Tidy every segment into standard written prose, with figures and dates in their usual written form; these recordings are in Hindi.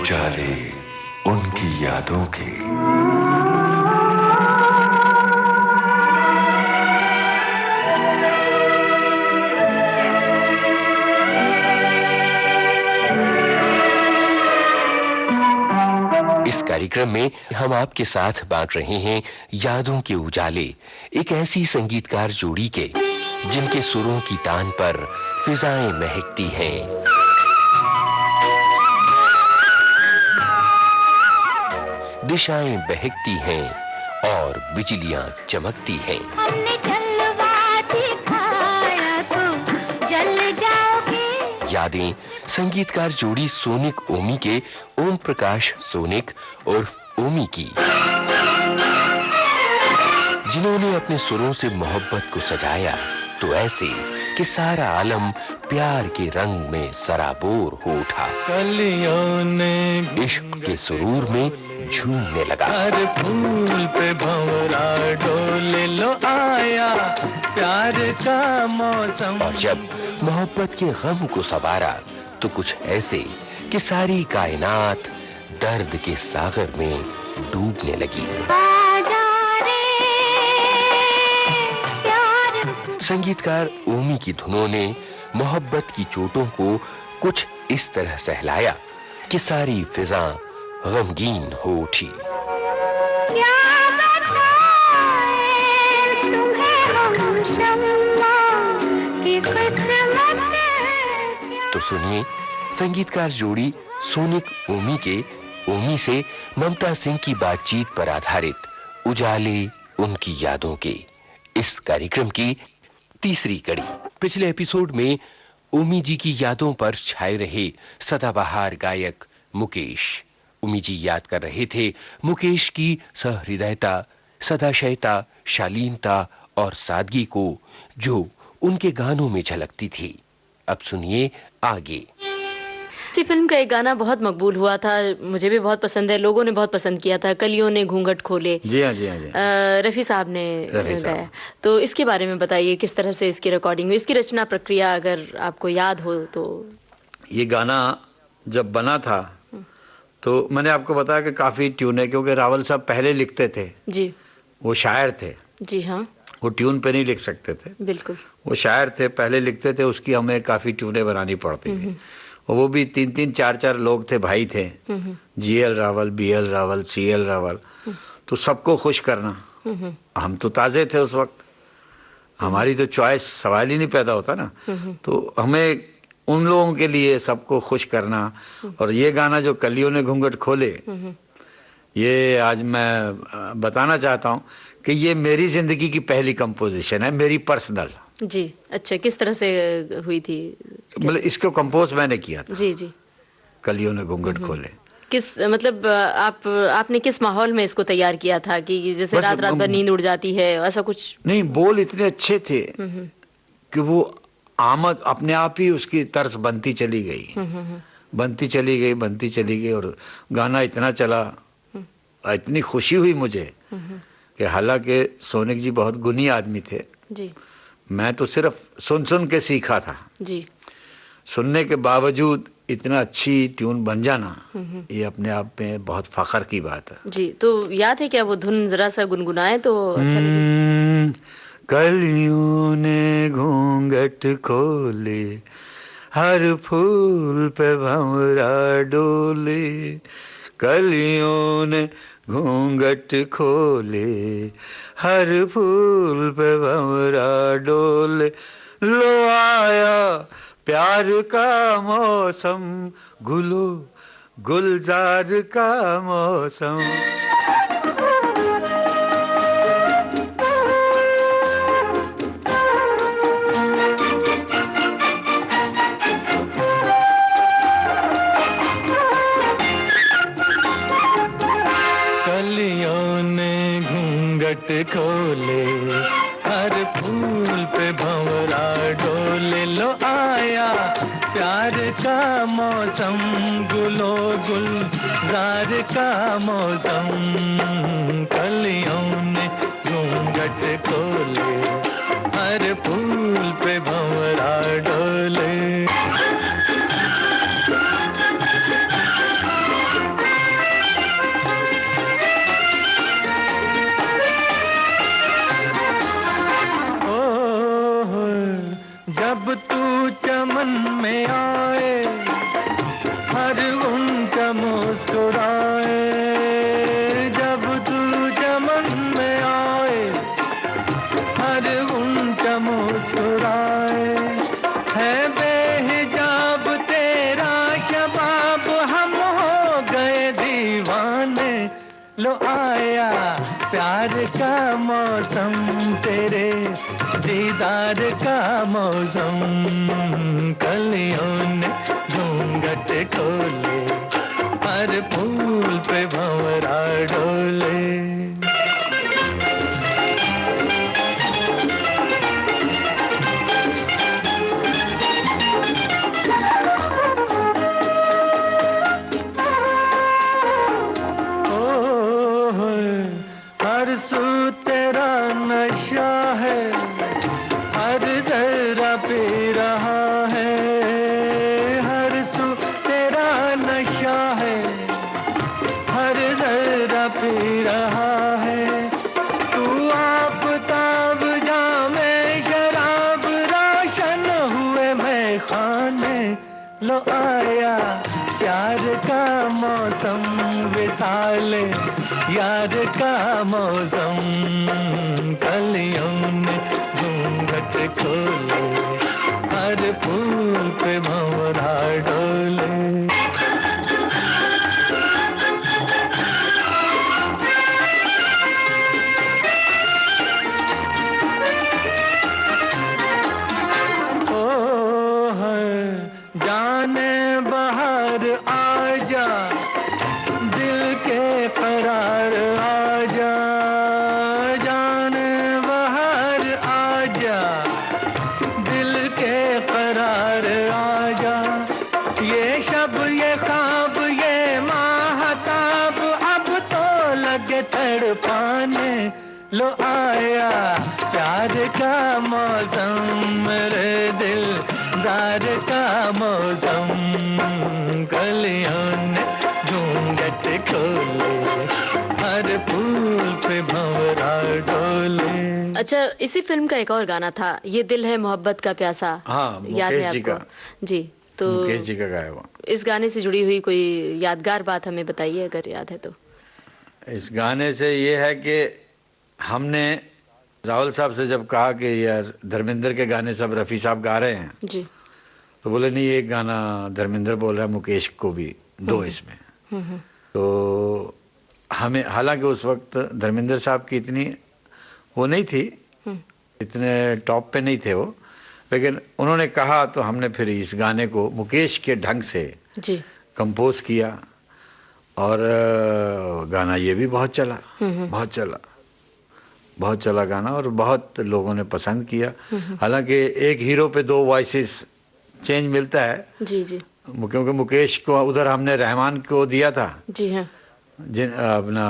उजाले उनकी यादों के। इस कार्यक्रम में हम आपके साथ बांट रहे हैं यादों के उजाले, एक ऐसी संगीतकार जोड़ी के जिनके सुरों की तान पर फिजाएं महकती हैं, दिशाएं बहकती हैं और बिजलियां चमकती हैं। हमने जलवा दिखाया तो जल जाओगे। यादें संगीतकार जोड़ी सोनिक ओमी के ओम प्रकाश सोनिक और ओमी की, जिन्होंने अपने सुरों से मोहब्बत को सजाया तो ऐसे कि सारा आलम प्यार के रंग में सराबोर हो उठा। कलियों ने इश्क के सुरूर में झूमने लगा। हर फूल पे भंवरा डोले लो आया प्यार का मौसम। और जब मोहब्बत के गम को सवारा तो कुछ ऐसे कि सारी कायनात दर्द के सागर में डूबने लगी। संगीतकार ओमी की धुनों ने मोहब्बत की चोटों को कुछ इस तरह सहलाया कि सारी फिजा गमगीन हो उठी। तो सुनिए संगीतकार जोड़ी सोनिक ओमी के ओमी से ममता सिंह की बातचीत पर आधारित उजाले उनकी यादों के इस कार्यक्रम की तीसरी कड़ी। पिछले एपिसोड में ओमी जी की यादों पर छाए रहे सदाबहार गायक मुकेश। ओमी जी याद कर रहे थे मुकेश की सहृदयता, सदाशयता, शालीनता और सादगी को जो उनके गानों में झलकती थी। अब सुनिए आगे। इसी फिल्म का एक गाना बहुत मकबूल हुआ था, मुझे भी बहुत पसंद है, लोगों ने बहुत पसंद किया था, कलियों ने घूंघट खोले। जी हाँ, जी हाँ, जी। रफी साहब ने गाया। तो इसके बारे में बताइए, किस तरह से इसकी रिकॉर्डिंग हुई, इसकी रचना प्रक्रिया अगर आपको याद हो तो। ये गाना जब बना था तो मैंने आपको बताया कि काफ़ी ट्यून है, क्योंकि रावल साहब पहले लिखते थे जी, वो शायर थे। जी हाँ, वो ट्यून पे नहीं लिख सकते थे, बिल्कुल। वो शायर थे, पहले लिखते थे, उसकी हमें काफ़ी ट्यूनें बनानी पड़ती थी। और वो भी 3-3 4-4 लोग थे, भाई थे, GL Rawal, BL Rawal, CL Rawal. तो सबको खुश करना, हम तो ताज़े थे उस वक्त, हमारी तो चॉइस सवाल ही नहीं पैदा होता ना। तो हमें उन लोगों के लिए सबको खुश करना। और ये गाना जो कलियों ने घूंघट खोले, ये आज मैं बताना चाहता हूँ कि ये मेरी जिंदगी की पहली कंपोजिशन है, मेरी पर्सनल। जी, अच्छा, किस तरह से हुई थी? मतलब इसको कंपोज मैंने किया था। जी जी। कलियों ने घूंघट खोले। किस मतलब आपने किस माहौल में इसको तैयार किया था कि जैसे रात रात भर नींद उड़ जाती है, ऐसा कुछ? नहीं, बोल इतने अच्छे थे कि वो आमद अपने आप ही उसकी तर्ज बनती चली गई, बनती चली गई, बनती चली गई। और गाना इतना चला, इतनी खुशी हुई मुझे कि हालांकि सोनिक जी बहुत गुणी आदमी थे जी, मैं तो सिर्फ सुन सुन के सीखा था जी, सुनने के बावजूद इतना अच्छी ट्यून बन जाना, ये अपने आप में बहुत फख्र की बात है जी। तो याद है क्या वो धुन, जरा सा गुनगुनाए तो अच्छा लगे। कलियों ने घूंघट खोले, हर फूल पे भंवरा डोले, कलियों ने घूंघट खोले, हर फूल पे भंवरा डोले, लो आया प्यार का मौसम, गुलो गुलजार का मौसम। कलियों ने घूंघट खोले, हर फूल पे भंवरा डोले, लो आया प्यार का मौसम, गुलो गुलजार का मौसम, कलियों ने घूंघट खोले, हर फूल पे भंवरा डोले। उनका मुस्कुराए, जब तू चमन में आए, हर उनका मुस्कुराए। है बेहिजाब तेरा शबाब, हम हो गए दीवाने। लो आया प्यार का मौसम, तेरे दीदार का मौसम। कलियों ने घूंघट खोले, हर फूल पे भंवरा डोले। हर सू तेरा नशा है, हर जरा पी रहा है। हर सू तेरा नशा है, हर जरा पी रहा है। तू आफताब जामे शराब, रोशन हुए मैं खाने। लो आया प्यार का मौसम, विसाले यार का मौसम। कलियों ने घूंघट खोले, हर फूल पे भंवरा डोले। जाने बाहर आजा, दिल के करार आजा। जाने बाहर आजा, दिल के करार आजा। ये शब ये ख्वाब ये माहताब, अब तो लगे तड़पाने। लो आया प्यार का मौसम, मेरे दिल दार का मौसम। कलियों ने घूंघट खोले, हर फूल पे भंवरा डोले। अच्छा, इसी फिल्म का एक और गाना था, ये दिल है मोहब्बत का प्यासा। हाँ, याद है मुकेश जी आपको? का। जी, तो मुकेश जी का गाया हुआ। इस गाने से जुड़ी हुई कोई यादगार बात हमें बताइए, अगर याद है तो। इस गाने से ये है कि हमने राहुल साहब से जब कहा कि यार धर्मेंद्र के गाने सब रफ़ी साहब गा रहे हैं, जी। तो बोले नहीं, एक गाना धर्मेंद्र बोल रहा है, मुकेश को भी दो इसमें। तो हमें, हालांकि उस वक्त धर्मेंद्र साहब की इतनी वो नहीं थी, इतने टॉप पे नहीं थे वो, लेकिन उन्होंने कहा तो हमने फिर इस गाने को मुकेश के ढंग से जी कंपोज किया। और गाना ये भी बहुत चला, बहुत चला, बहुत चला गाना, और बहुत लोगों ने पसंद किया। हालांकि एक हीरो पे दो वॉइसेस चेंज मिलता है। जी जी क्योंकि मुकेश को उधर हमने रहमान को दिया था, जी हाँ जिन अपना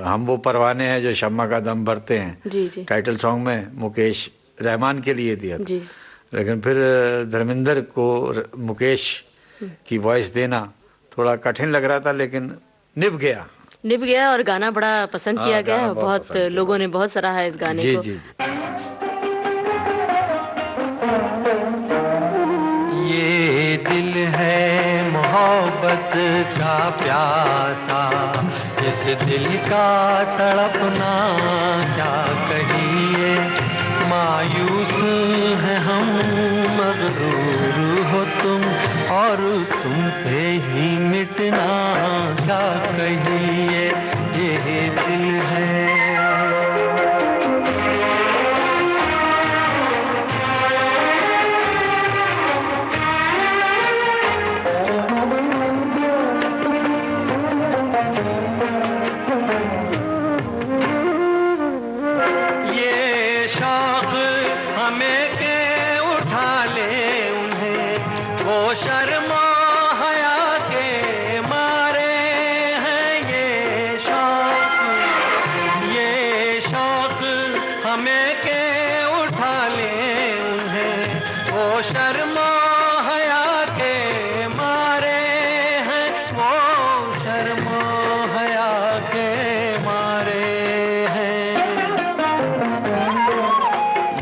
हम वो परवाने हैं जो शम्मा का दम भरते हैं, जी जी टाइटल सॉन्ग में मुकेश रहमान के लिए दिया था। जी। लेकिन फिर धर्मेंद्र को मुकेश की वॉइस देना थोड़ा कठिन लग रहा था, लेकिन निभ गया और गाना बड़ा पसंद किया गया। गाना बहुत बहुत पसंद किया। लोगों ने बहुत सराहा इस गाने जी को। जी। ये दिल है मोहब्बत का प्यासा, इस दिल का तड़पना क्या कहिए। मायूस है हम, मगरूर हो तुम, और तुम पे ही मिटना क्या कहिए। ये दिल है। शर्मा हया के मारे हैं ये शौक हमें के उठा ले उन्हें। वो शर्मा हया के मारे हैं, वो शर्मा हया के मारे हैं।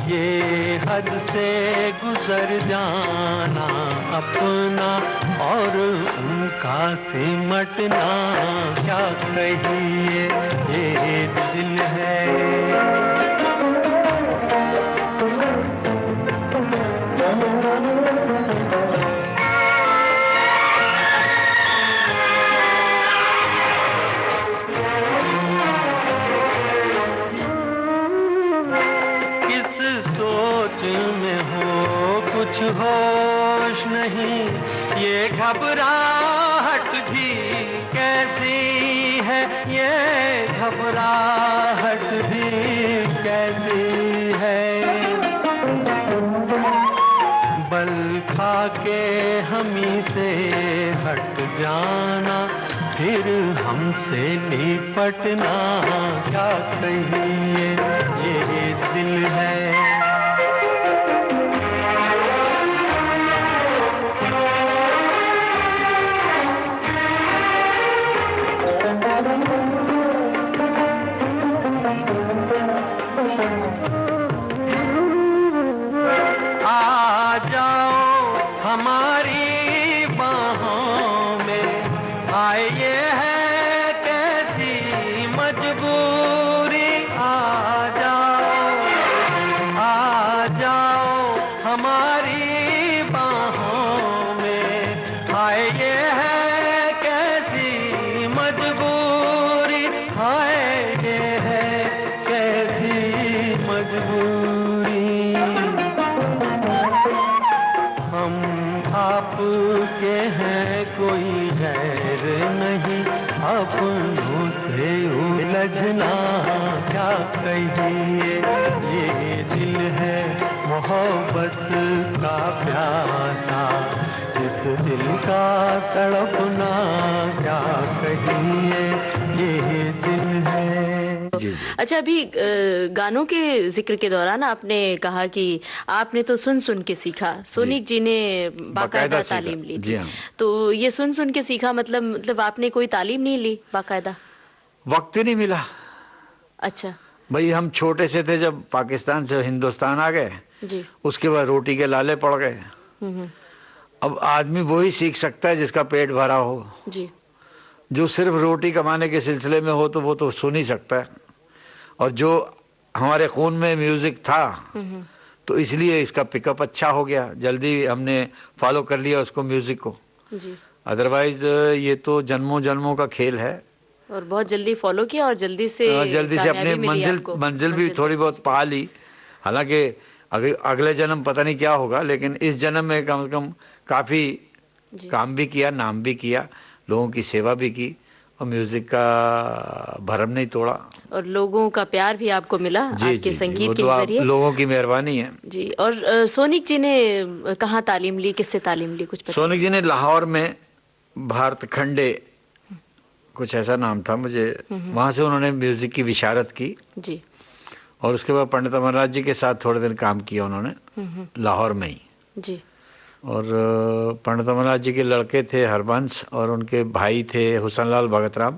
ये हद से गुजर जाना अपना और उनका सिमटना क्या कहिए, ये दिल है। कुछ होश नहीं, ये घबराहट भी कैसी है, ये घबराहट भी कैसी है। बल खा के हमी से हट जाना, फिर हमसे लिपटना क्या कहिए, ये दिल है। हमारी बाहों में आए, ये है कैसी मजबूरी। आ जाओ हमारी बाहों में आए, ये है कैसी मजबूरी। हाय ये है कैसी मजबूरी। आपके हैं कोई गैर नहीं, अपनों से उलझना क्या कहिए, ये दिल है मोहब्बत का प्यासा, इस दिल का तड़पना क्या कहिए, ये दिल है। अच्छा, अभी गानों के जिक्र के दौरान आपने कहा कि आपने तो सुन सुन के सीखा, सोनिक जी ने बाकायदा तालीम ली थी। तो ये सुन सुन के सीखा मतलब आपने कोई तालीम नहीं ली बाकायदा? वक्त ही नहीं मिला। अच्छा भाई, हम छोटे से थे जब पाकिस्तान से हिंदुस्तान आ गए जी, उसके बाद रोटी के लाले पड़ गए। अब आदमी वही सीख सकता है जिसका पेट भरा हो जी। जो सिर्फ रोटी कमाने के सिलसिले में हो तो वो तो सुन ही सकता है, और जो हमारे खून में म्यूजिक था तो इसलिए इसका पिकअप अच्छा हो गया, जल्दी हमने फॉलो कर लिया उसको, म्यूजिक को जी। अदरवाइज ये तो जन्मों जन्मों का खेल है। और बहुत जल्दी फॉलो किया और जल्दी से अपनी मंजिल भी थोड़ी बहुत पा ली। हालांकि अगले जन्म पता नहीं क्या होगा, लेकिन इस जन्म में कम से कम काफ़ी काम भी किया, नाम भी किया, लोगों की सेवा भी की और म्यूजिक का भरम नहीं तोड़ा। और लोगों का प्यार भी आपको मिला आपके संगीत के जरिए। लोगों की मेहरबानी है जी। और सोनिक जी ने कहाँ तालीम ली, किससे तालीम ली, कुछ पता? सोनिक जी ने लाहौर में भारत खंडे कुछ ऐसा नाम था मुझे, वहाँ से उन्होंने म्यूजिक की विशारत की जी। और उसके बाद पंडित अमरनाथ जी के साथ थोड़े दिन काम किया उन्होंने लाहौर में ही जी। और पंडित अमरनाथ जी के लड़के थे हरबंस और उनके भाई थे हुसनलाल भगत राम।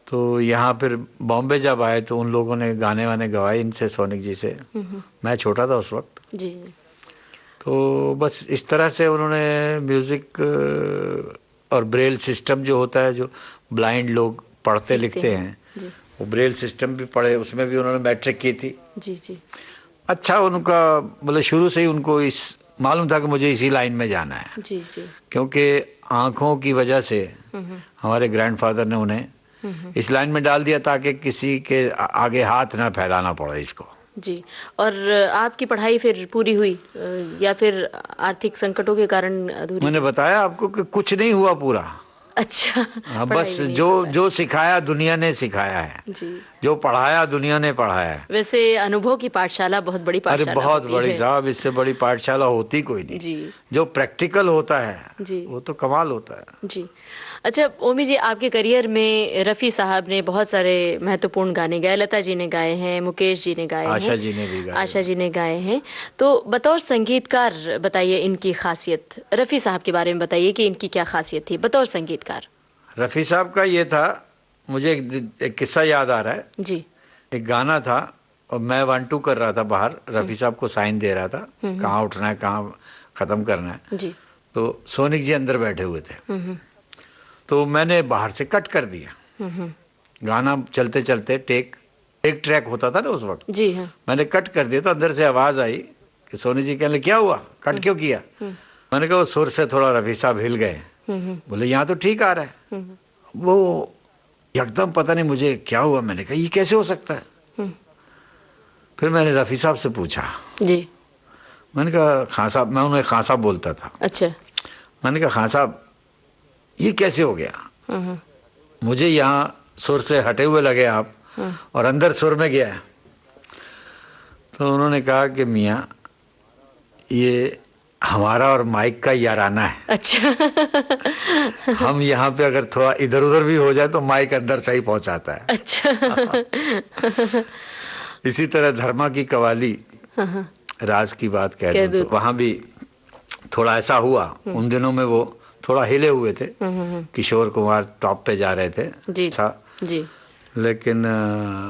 तो यहाँ फिर बॉम्बे जब आए तो उन लोगों ने गाने वाने गवाए इनसे, सोनिक जी से। मैं छोटा था उस वक्त जी। तो बस इस तरह से उन्होंने म्यूज़िक और ब्रेल सिस्टम जो होता है, जो ब्लाइंड लोग पढ़ते लिखते हैं, वो ब्रेल सिस्टम भी पढ़े, उसमें भी उन्होंने मैट्रिक की थी जी जी। अच्छा उनका मतलब शुरू से ही उनको इस मालूम था कि मुझे इसी लाइन में जाना है जी जी। क्योंकि आँखों की वजह से हमारे ग्रैंडफादर ने उन्हें इस लाइन में डाल दिया ताकि किसी के आगे हाथ ना फैलाना पड़े इसको जी। और आपकी पढ़ाई फिर पूरी हुई या फिर आर्थिक संकटों के कारण अधूरी? मैंने बताया आपको कि कुछ नहीं हुआ पूरा। अच्छा। हाँ, बस जो सिखाया दुनिया ने सिखाया है जी। जो पढ़ाया दुनिया ने पढ़ाया है। वैसे अनुभव की पाठशाला बहुत बड़ी पाठशाला। अरे बहुत बड़ी साहब, इससे बड़ी पाठशाला होती कोई नहीं जी। जो प्रैक्टिकल होता है जी वो तो कमाल होता है जी। अच्छा ओमी जी, आपके करियर में रफ़ी साहब ने बहुत सारे महत्वपूर्ण गाने गाए, लता जी ने गाए हैं, मुकेश जी ने गाए हैं, आशा जी ने भी गाए, आशा जी ने गाए हैं। तो बतौर संगीतकार बताइए इनकी खासियत, रफ़ी साहब के बारे में बताइए कि इनकी क्या खासियत थी बतौर संगीतकार? रफ़ी साहब का ये था, मुझे एक किस्सा याद आ रहा है जी। एक गाना था और मैं 1-2 कर रहा था बाहर, रफ़ी साहब को साइन दे रहा था कहाँ उठना है कहाँ ख़त्म करना है जी। तो सोनिक जी अंदर बैठे हुए थे, तो मैंने बाहर से कट कर दिया। गाना चलते चलते एक ट्रैक होता था ना उस वक्त, जी हाँ। मैंने कट कर दिया तो अंदर से आवाज आई कि सोनी जी कहने क्या हुआ, कट क्यों किया? मैंने कहा वो सुर से थोड़ा रफी साहब हिल गए। बोले यहाँ तो ठीक आ रहा है। वो एकदम पता नहीं मुझे क्या हुआ, मैंने कहा ये कैसे हो सकता है? फिर मैंने रफी साहब से पूछा जी। मैंने कहा खान साहब, मैं उन्हें खान साहब बोलता था। अच्छा। मैंने कहा खान साहब ये कैसे हो गया? मुझे यहाँ सुर से हटे हुए लगे आप और अंदर सुर में गया है। तो उन्होंने कहा कि मियाँ ये हमारा और माइक का याराना है। अच्छा। हम यहाँ पे अगर थोड़ा इधर उधर भी हो जाए तो माइक अंदर सही पहुंचाता है। अच्छा। इसी तरह धर्मा की कवाली, राज की बात कह दूं तो वहां भी थोड़ा ऐसा हुआ। उन दिनों में वो थोड़ा हिले हुए थे, किशोर कुमार टॉप पे जा रहे थे। जी था जी। लेकिन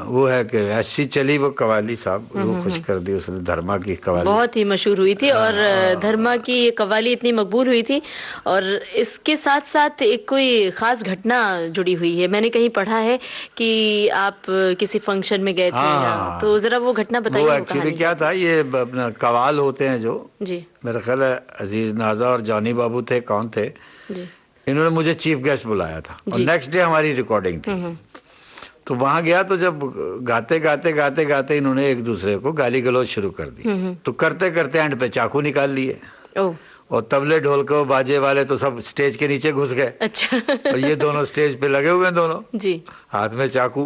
वो है कि ऐसी चली वो कवाली साहब, वो खुश कर दी उसने। धर्मा की कवाली बहुत ही मशहूर हुई थी और धर्मा की ये कवाली इतनी मकबूल हुई थी। और इसके साथ साथ एक कोई खास घटना जुड़ी हुई है, मैंने कहीं पढ़ा है कि आप किसी फंक्शन में गए थे। तो जरा वो घटना बताइए। वो एक्चुअली क्या था, ये अपना कवाल होते हैं जो, जी मेरा ख्याल है अजीज नाजा और जॉनी बाबू थे, कौन थे, जी। इन्होंने मुझे चीफ गेस्ट बुलाया था और नेक्स्ट डे हमारी रिकॉर्डिंग थी। तो वहां गया तो जब गाते गाते गाते गाते इन्होंने एक दूसरे को गाली गलौज शुरू कर दी। तो करते करते एंड पे चाकू निकाल लिए और तबले ढोल के बाजे वाले तो सब स्टेज के नीचे घुस गए। अच्छा। और ये दोनों स्टेज पे लगे हुए हैं दोनों जी, हाथ में चाकू।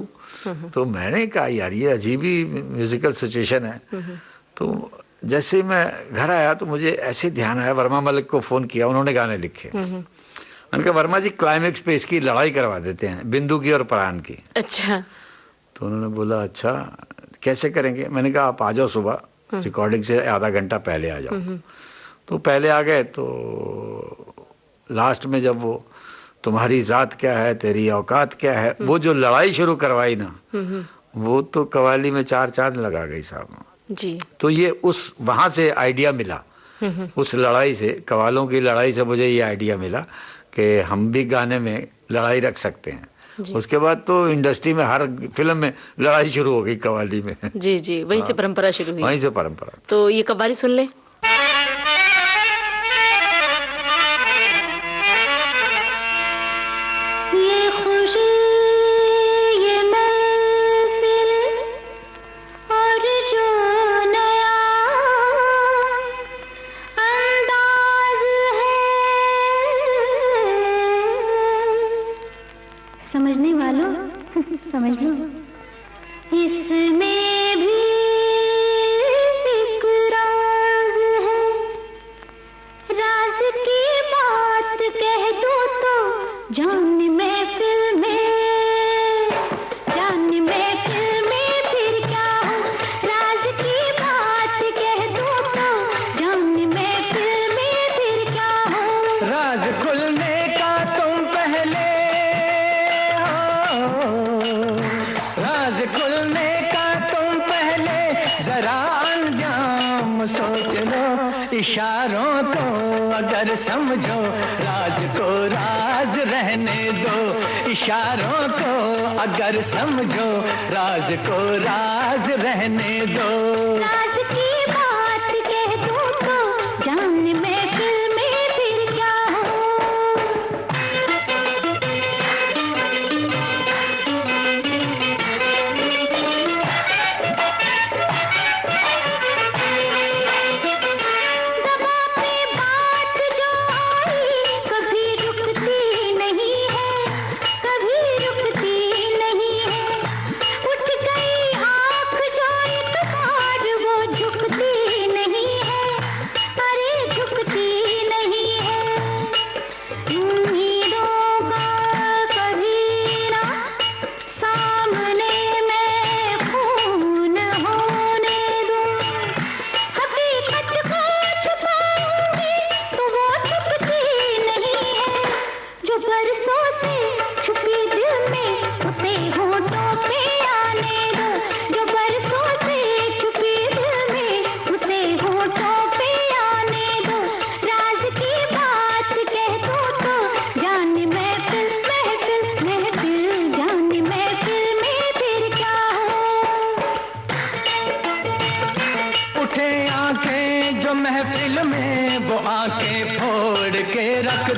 तो मैंने कहा यार ये अजीब ही म्यूजिकल सिचुएशन है। तो जैसे ही मैं घर आया तो मुझे ऐसे ध्यान आया, वर्मा मलिक को फोन किया, उन्होंने गाने लिखे। मैंने कहा वर्मा जी क्लाइमेक्स पे इसकी लड़ाई करवा देते हैं, बिंदु की और परान की। अच्छा। तो उन्होंने बोला अच्छा कैसे करेंगे? मैंने कहा आप आ जाओ सुबह, रिकॉर्डिंग से आधा घंटा पहले आ जाओ। तो पहले आ गए। तो लास्ट में जब वो तुम्हारी जात क्या है तेरी औकात क्या है, वो जो लड़ाई शुरू करवाई ना, वो तो कवाली में 4 चांद लगा गई साहब जी। तो ये उस वहां से आइडिया मिला, उस लड़ाई से, कवालों की लड़ाई से मुझे ये आइडिया मिला कि हम भी गाने में लड़ाई रख सकते हैं। उसके बाद तो इंडस्ट्री में हर फिल्म में लड़ाई शुरू हो गई कवाली में। जी जी, वहीं से परंपरा शुरू हुई। वहीं से परंपरा। तो ये कव्वाली सुन ले। ये खुशी ये महफिल और जो नया अंदाज है, समझने वालों समझ लो, इसमें भी एक राज है। राज की बात कह दूं तो जान महफिल में, जान महफिल में फिर क्या हो। राज की बात कह दूं तो जान महफिल में फिर क्या हो। राज खुलने का तुम पहले हो, राज खुलने का तुम पहले जरा अंजाम सोच लो। इशारों को अगर समझो, राज को राज रहने दो। इशारों को अगर समझो, राज को राज रहने दो। राज की बात कह दूं तो जान महफिल में फिर क्या हो। वो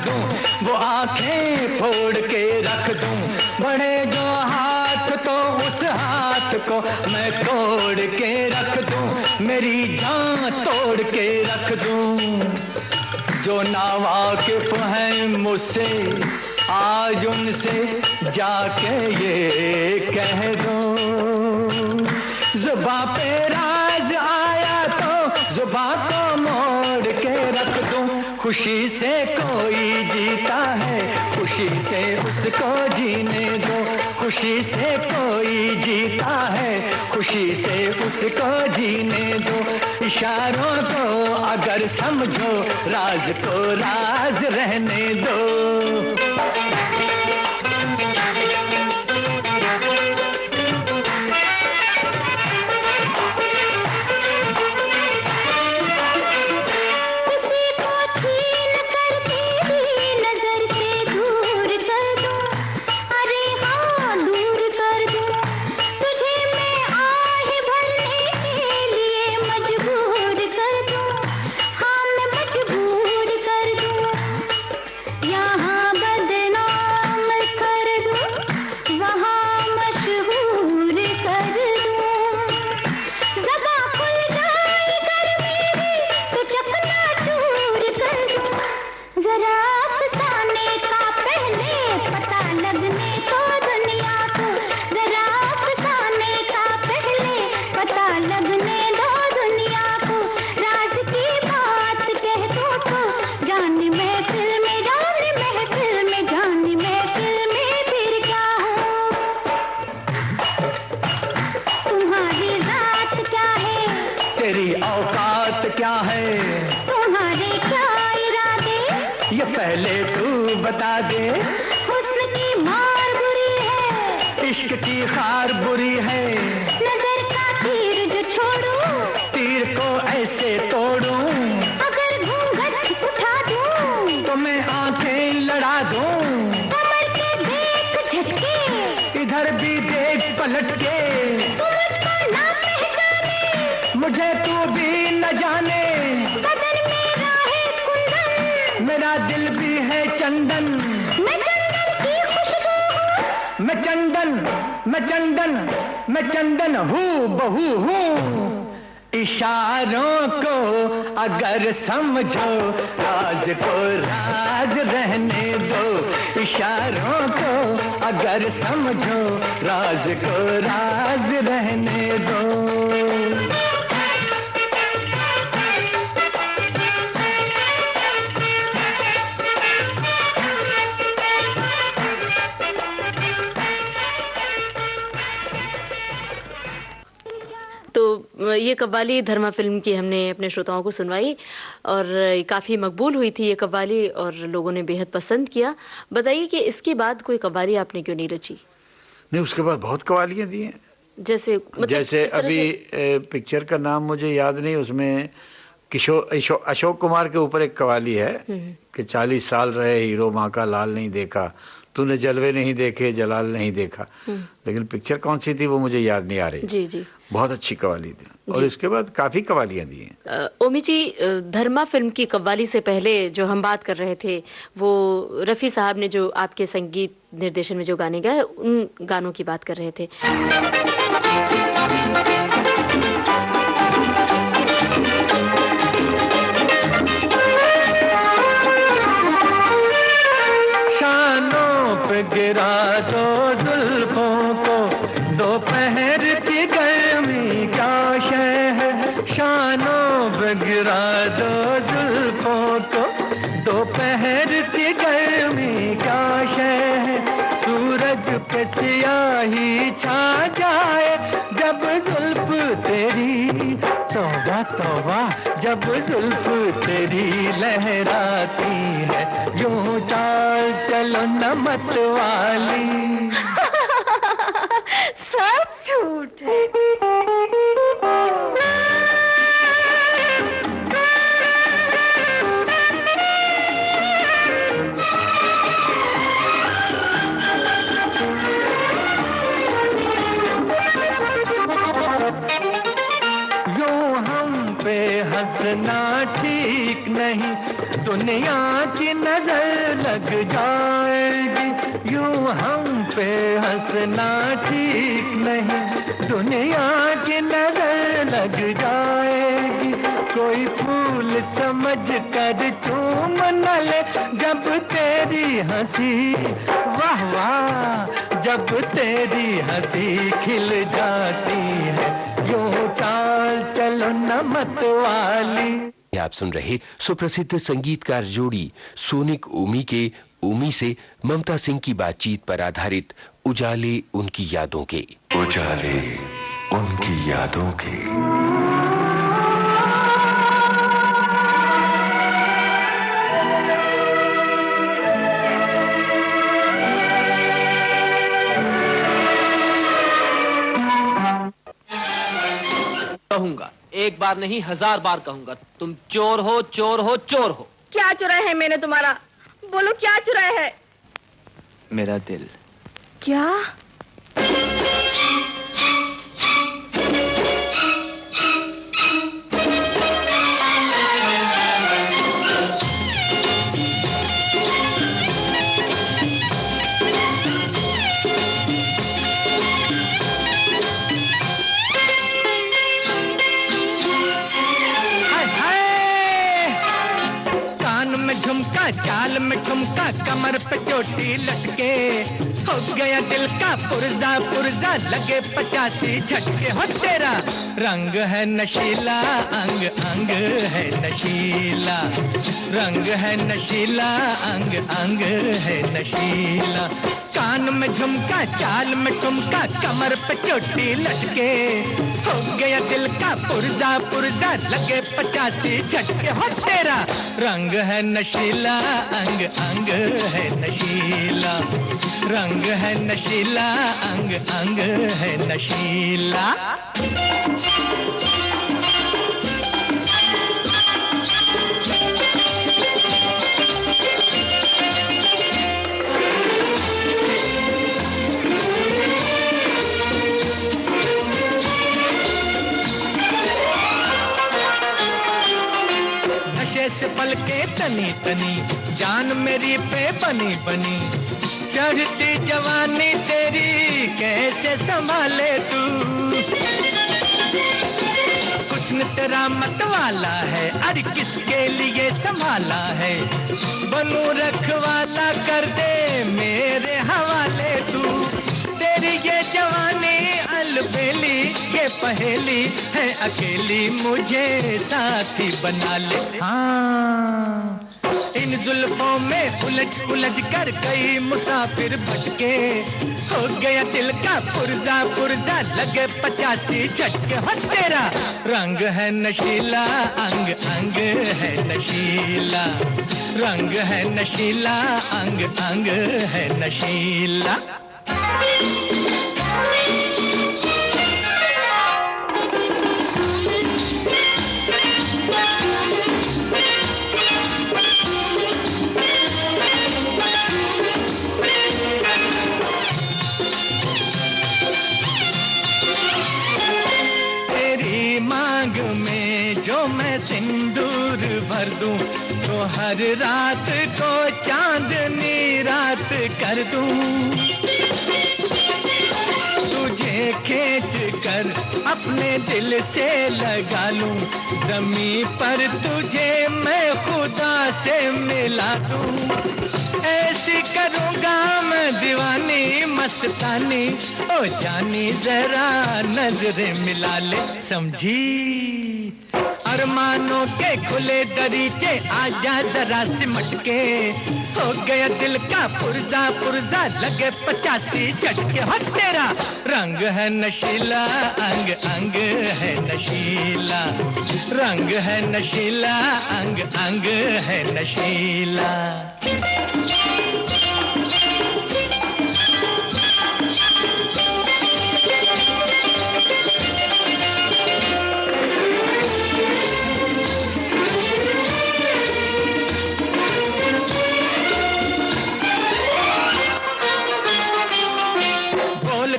दूं, वो आंखें फोड़ के रख दूं, बढ़े जो हाथ तो उस हाथ को मैं तोड़ के रख दूं, मेरी जान तोड़ के रख दूं। जो नावाकिफ हैं मुझसे आज उनसे जाके ये कह दो, जुबां पे राज आया तो जुबां को मोड़ के रख दूं। खुशी से कोई जीता है, खुशी से उसको जीने दो, खुशी से कोई जीता है, खुशी से उसको जीने दो। इशारों को अगर समझो, राज को राज रहने दो। पहले तू बता दे। हुस्न की मार बुरी है, इश्क की खार बुरी है, नजर का तीर जो छोड़ूं, तीर को ऐसे तोड़ूं, अगर घूंघट उठा दूं, तो मैं आंखें लड़ा दूं, कमर के देख झटके, इधर भी देख पलट के, तू मुझको ना पहचाने, मुझे तू भी न जाने, बदन मेरा है कुंदन, मेरा दिल भी है चंदन, मैं चंदन की खुशबू हूँ, मैं चंदन, मैं चंदन, मैं चंदन हूँ बहू हूँ। इशारों को अगर समझो, राज को राज रहने दो। इशारों को अगर समझो, राज को राज रहने दो। तो ये कव्वाली धर्मा फिल्म की हमने अपने श्रोताओं को सुनवाई और काफ़ी मकबूल हुई थी ये कव्वाली और लोगों ने बेहद पसंद किया। बताइए कि इसके बाद कोई कव्वाली आपने क्यों नहीं रची? नहीं, उसके बाद बहुत कव्वालियाँ दी हैं। जैसे मतलब जैसे अभी पिक्चर का नाम मुझे याद नहीं, उसमें अशोक कुमार के ऊपर एक कव्वाली है कि 40 साल रहे हीरो माँ का लाल नहीं देखा, तूने जलवे नहीं देखे जलाल नहीं देखा। लेकिन पिक्चर कौन सी थी वो मुझे याद नहीं आ रही। जी जी, बहुत अच्छी कव्वाली थी और इसके बाद काफी कव्वालियां दी हैं। ओमी जी, धर्मा फिल्म की कव्वाली से पहले जो हम बात कर रहे थे वो रफ़ी साहब ने जो आपके संगीत निर्देशन में जो गाने गाए उन गानों की बात कर रहे थे। गिरा दो जुल्फों को, दोपहर की गर्मी क्या शय है। शानों पे गिरा दो जुल्फों को, दोपहर की गर्मी क्या शय है। सूरज पे सियाही छा जाए जब जुल्फ तेरी, तौबा तौबा जब जुल्फ तेरी लहराती है, यूं चाल चलो नमत वाली। सब झूठ है। हंसना ठीक नहीं, दुनिया की नजर लग जाएगी, यूं हम पे हंसना ठीक नहीं। दुनिया की नजर लग जाएगी, कोई फूल समझ कर चूम न ले जब तेरी हंसी, वाह वाह, जब तेरी हंसी खिल जाती है, यूं चाल चलो न मत वाली। आप सुन रहे सुप्रसिद्ध संगीतकार जोड़ी सोनिक ओमी के ओमी से ममता सिंह की बातचीत पर आधारित उजाले उनकी यादों के। उजाले उनकी यादों के। कहूंगा, एक बार नहीं 1000 बार कहूंगा, तुम चोर हो, चोर हो, चोर हो। क्या चुराया है मैंने तुम्हारा? बोलो क्या चुराया है? मेरा दिल। क्या? चाल में ठुमका, कमर पे चोटी लटके, हो गया दिल का पुर्जा पुर्जा, लगे 85 झटके। हो तेरा रंग है नशीला, अंग अंग है नशीला, रंग है नशीला, अंग अंग है नशीला। कान में झुमका, चाल में ठुमका, कमर पे चोटी लटके, हो गया दिल का पुर्जा पुर्जा, लगे 85 झटके। हो तेरा रंग है नशीला, अंग अंग है नशीला, रंग है नशीला, अंग अंग है नशीला। से पलके तनी तनी, जान मेरी पे बनी बनी, चढ़ती जवानी तेरी कैसे संभाले तू। कुछ न तेरा मत वाला है, अरे किसके लिए संभाला है, बनू रखवाला कर दे मेरे हवाले तू। तेरी ये जवानी अलबेली, ये पहेली है अकेली, मुझे साथी बना ले। हाँ, इन जुल्फों में उलझ उलझ कर कई मुसाफिर भटके, हो गया दिल का पुर्जा पुर्जा, लगे 85 झटके। हो तेरा रंग है नशीला, अंग अंग है नशीला, रंग है नशीला, अंग अंग है नशीला। तेरी मांग में जो मैं सिंदूर भर दूं, तो हर रात को चांदनी रात कर दूं। तुझे खींच कर अपने दिल से लगा लूं, ज़मीं पर तुझे मैं खुदा से मिला दूं। ऐसी करूंगा मैं दीवानी मस्तानी, ओ जानी जरा नजरें मिला ले, समझी। अरमानों के खुले दरीचे आजा जरा सिमट के, हो गया दिल का पुर्जा पुर्जा, लगे 85 झटके। हो तेरा रंग है नशीला, अंग अंग है नशीला, रंग है नशीला, अंग अंग है नशीला।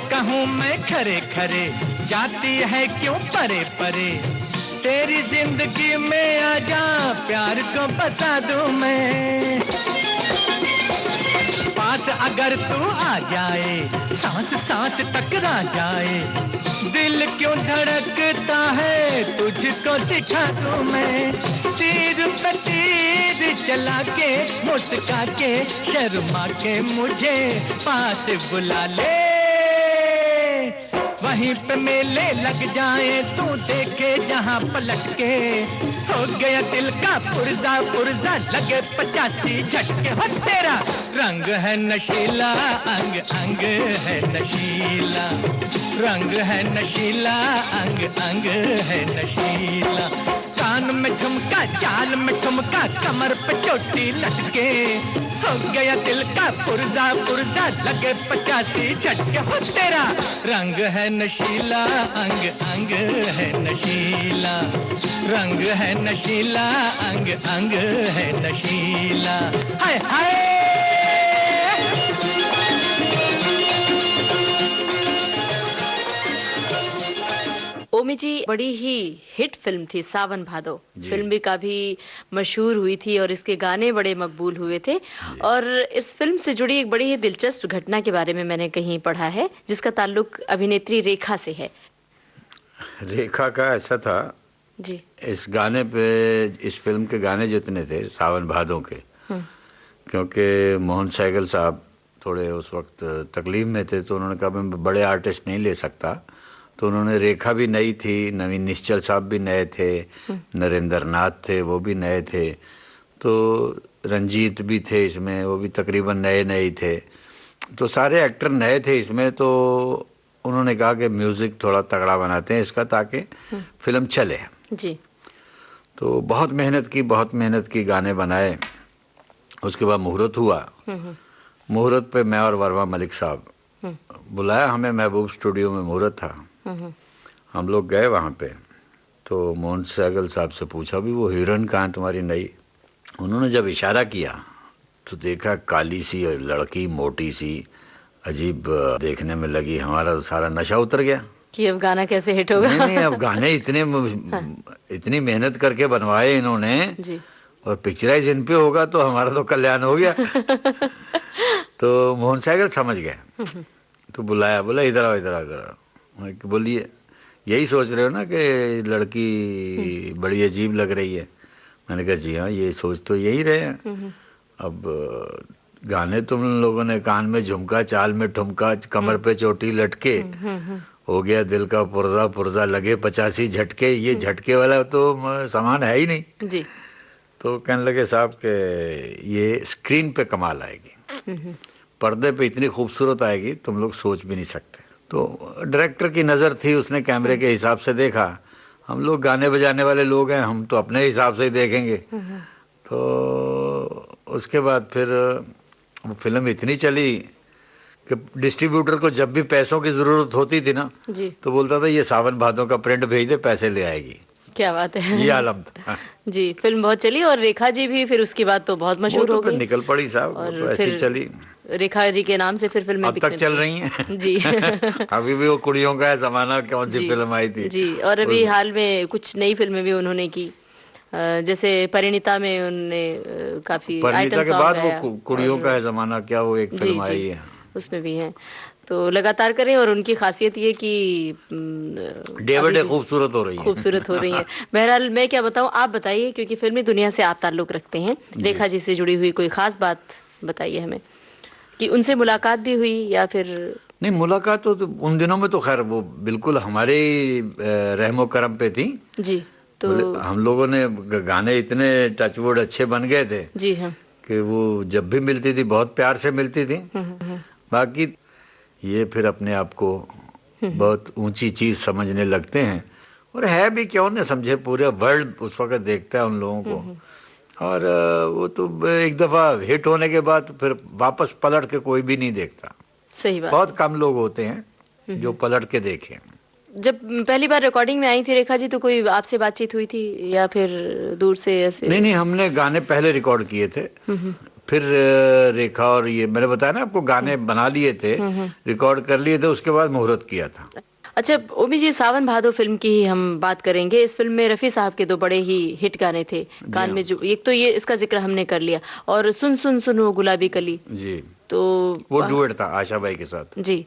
कहूँ मैं खरे खरे, जाती है क्यों परे परे, तेरी जिंदगी में आजा, प्यार को बता दूं मैं। पास अगर तू आ जाए, सांस सांस टकरा जाए, दिल क्यों धड़कता है तुझको दिखा दूं मैं। तीर पे तीर चला के, मुस्का के, शर्मा के मुझे पास बुला ले। वहीं पे मेले लग जाए, तू देखे जहां पलट के, हो गया दिल का पुर्जा पुर्जा, लगे 85 झटके। हो तेरा रंग है नशीला, अंग अंग है नशीला, रंग है नशीला, अंग अंग है नशीला। कान में झुमका, चाल में ठुमका, कमर पे चोटी लटके, हो गया दिल का पुर्जा पुर्जा, लगे 85 झटके। हो तेरा रंग है नशीला, अंग अंग है नशीला, रंग है नशीला, अंग अंग है नशीला। हाय हाय। ओमी जी, बड़ी ही हिट फिल्म थी सावन भादो। फिल्म भी काफी मशहूर हुई थी और इसके गाने बड़े मकबूल हुए थे। और इस फिल्म से जुड़ी एक बड़ी ही दिलचस्प घटना के बारे में मैंने कहीं पढ़ा है, जिसका ताल्लुक अभिनेत्री रेखा से है। रेखा का ऐसा था जी, इस गाने पे, इस फिल्म के गाने जितने थे सावन भादों के, क्योंकि मोहन सैगल साहब थोड़े उस वक्त तकलीफ में थे, तो उन्होंने कहा मैं बड़े आर्टिस्ट नहीं ले सकता, तो उन्होंने, रेखा भी नई थी, नवीन निश्चल साहब भी नए थे, नरेंद्र नाथ थे, वो भी नए थे, तो रंजीत भी थे इसमें, वो भी तकरीबन नए नए थे, तो सारे एक्टर नए थे इसमें। तो उन्होंने कहा कि म्यूज़िक थोड़ा तगड़ा बनाते हैं इसका, ताकि फिल्म चले जी। तो बहुत मेहनत की, गाने बनाए। उसके बाद मुहूर्त हुआ। मुहूर्त पे मैं और वर्मा मलिक साहब बुलाया हमें, महबूब स्टूडियो में मुहूर्त था। हम लोग गए वहाँ पे, तो मोहन सैगल साहब से पूछा भी वो हीरोइन कहाँ तुम्हारी नई। उन्होंने जब इशारा किया तो देखा काली सी लड़की, मोटी सी, अजीब देखने में लगी। हमारा तो सारा नशा उतर गया कि अब गाना कैसे हिट होगा। नहीं, अब गाने इतनी मेहनत करके बनवाए इन्होंने जी, और पिक्चराइज इन पे होगा तो हमारा तो कल्याण हो गया। तो मोहन सैगल समझ गए, तो बुलाया, बोला इधर आओ इधर आओ इधर आओ। बोलिए, यही सोच रहे हो ना कि लड़की बड़ी अजीब लग रही है। मैंने कहा जी हाँ, ये सोच तो यही रहे हैं। अब गाने तुम लोगों ने कान में झुमका, चाल में ठुमका, कमर पे चोटी लटके, हो गया दिल का पुर्जा पुर्जा, लगे 85 झटके, ये झटके वाला तो सामान है ही नहीं जी। तो कहने लगे साहब कि ये स्क्रीन पे कमाल आएगी, पर्दे पे इतनी खूबसूरत आएगी तुम लोग सोच भी नहीं सकते। तो डायरेक्टर की नज़र थी, उसने कैमरे के हिसाब से देखा। हम लोग गाने बजाने वाले लोग हैं, हम तो अपने हिसाब से ही देखेंगे। तो उसके बाद फिर वो फिल्म इतनी चली कि डिस्ट्रीब्यूटर को जब भी पैसों की ज़रूरत होती थी ना जी, तो बोलता था ये सावन भादों का प्रिंट भेज दे, पैसे ले आएगी। क्या बात है। ये आलम था। जी, फिल्म बहुत चली और रेखा जी भी फिर उसके बाद तो बहुत मशहूर हो गई, निकल पड़ी साहब, वो तो ऐसी चली। रेखा जी के नाम से फिर फिल्में अब तक चल रही हैं। जी। अभी भी वो कुड़ियों का है ज़माना, कौन सी फिल्म आई थी जी, और अभी हाल में कुछ नई फिल्में भी उन्होंने की, जैसे परिणीता में उन्होंने काफी परिणीता के बाद वो कुड़ियों का है ज़माना, क्या वो एक फिल्म आई है, उसमें भी हैं। तो लगातार करें, और उनकी खासियत ये कि डे बाय डे खूबसूरत हो रही है। बहरहाल मैं क्या बताऊं, आप बताइए, क्योंकि फिल्मी दुनिया से आप ताल्लुक रखते हैं। रेखा जी से जुड़ी हुई कोई खास बात बताइए हमें, कि उनसे मुलाकात भी हुई या फिर नहीं। मुलाकात तो उन दिनों में तो खैर वो बिल्कुल हमारे रहमो करम पे थी जी। तो हम लोगों ने गाने इतने टचवुड अच्छे बन गए थे जी हाँ, कि वो जब भी मिलती थी बहुत प्यार से मिलती थी। बाकी ये फिर अपने आप को बहुत ऊंची चीज समझने लगते हैं, और है भी, क्यों न समझे, पूरे वर्ल्ड उस वक्त देखता है उन लोगों को। और वो तो एक दफा हिट होने के बाद फिर वापस पलट के कोई भी नहीं देखता। सही बात, बहुत कम लोग होते हैं जो पलट के देखें। जब पहली बार रिकॉर्डिंग में आई थी रेखा जी, तो कोई आपसे बातचीत हुई थी या फिर दूर से ऐसे? नहीं, हमने गाने पहले रिकॉर्ड किए थे, फिर रेखा और ये मैंने बताया ना आपको, गाने बना लिए थे, रिकॉर्ड कर लिए थे, उसके बाद मुहूर्त किया था। अच्छा ओमी जी, सावन भादो फिल्म की ही हम बात करेंगे। इस फिल्म में रफी साहब के दो बड़े ही हिट गाने थे, कान में जो, एक तो ये इसका जिक्र हमने कर लिया, और सुन सुन सुनो गुलाबी कली जी, तो वो डुएट था आशा भाई के साथ। जी,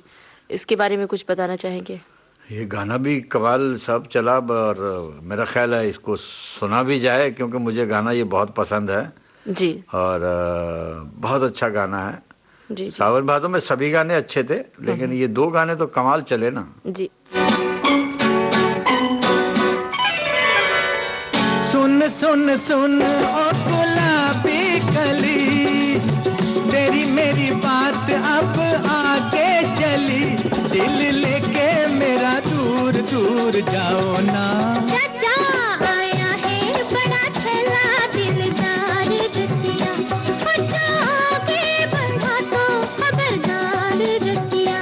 इसके बारे में कुछ बताना चाहेंगे? ये गाना भी कमाल सब चला, और मेरा ख्याल है इसको सुना भी जाए, क्योंकि मुझे गाना ये बहुत पसंद है जी, और बहुत अच्छा गाना है। जी, जी, सावन भादो में सभी गाने अच्छे थे, लेकिन ये दो गाने तो कमाल चले ना। जी। सुन सुन सुन ओ गुलाबी कली, तेरी मेरी बात अब आगे चली, दिल लेके मेरा दूर दूर जाओ ना। चाचा आया है बड़ा छला दिलदार रसिया, अच्छा आगे बढ़ा तो खबरदार रसिया।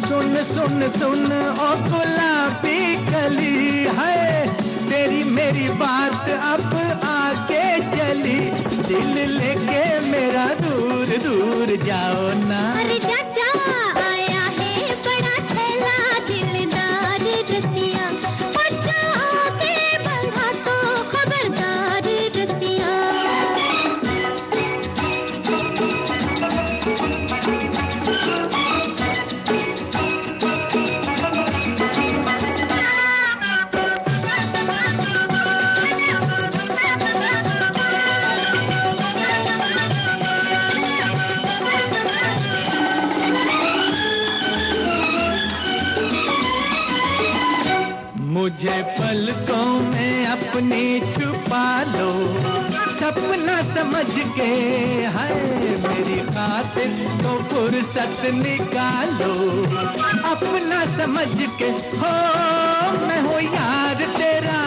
सुन सुन सुन ओ गुलाबी कली है, तेरी मेरी बात अब आगे चली, दिल लेके मेरा दूर दूर जाओ ना। अरे चाचा आया है बड़ा छला दिलदार रसिया, अच्छा आगे बढ़ा तो खबरदार रसिया। मुझे पलकों में अपनी छुपा लो, सपना समझ के है मेरी खातिर तो फुर्सत निकालो, अपना समझ के हो मैं हूँ यार तेरा,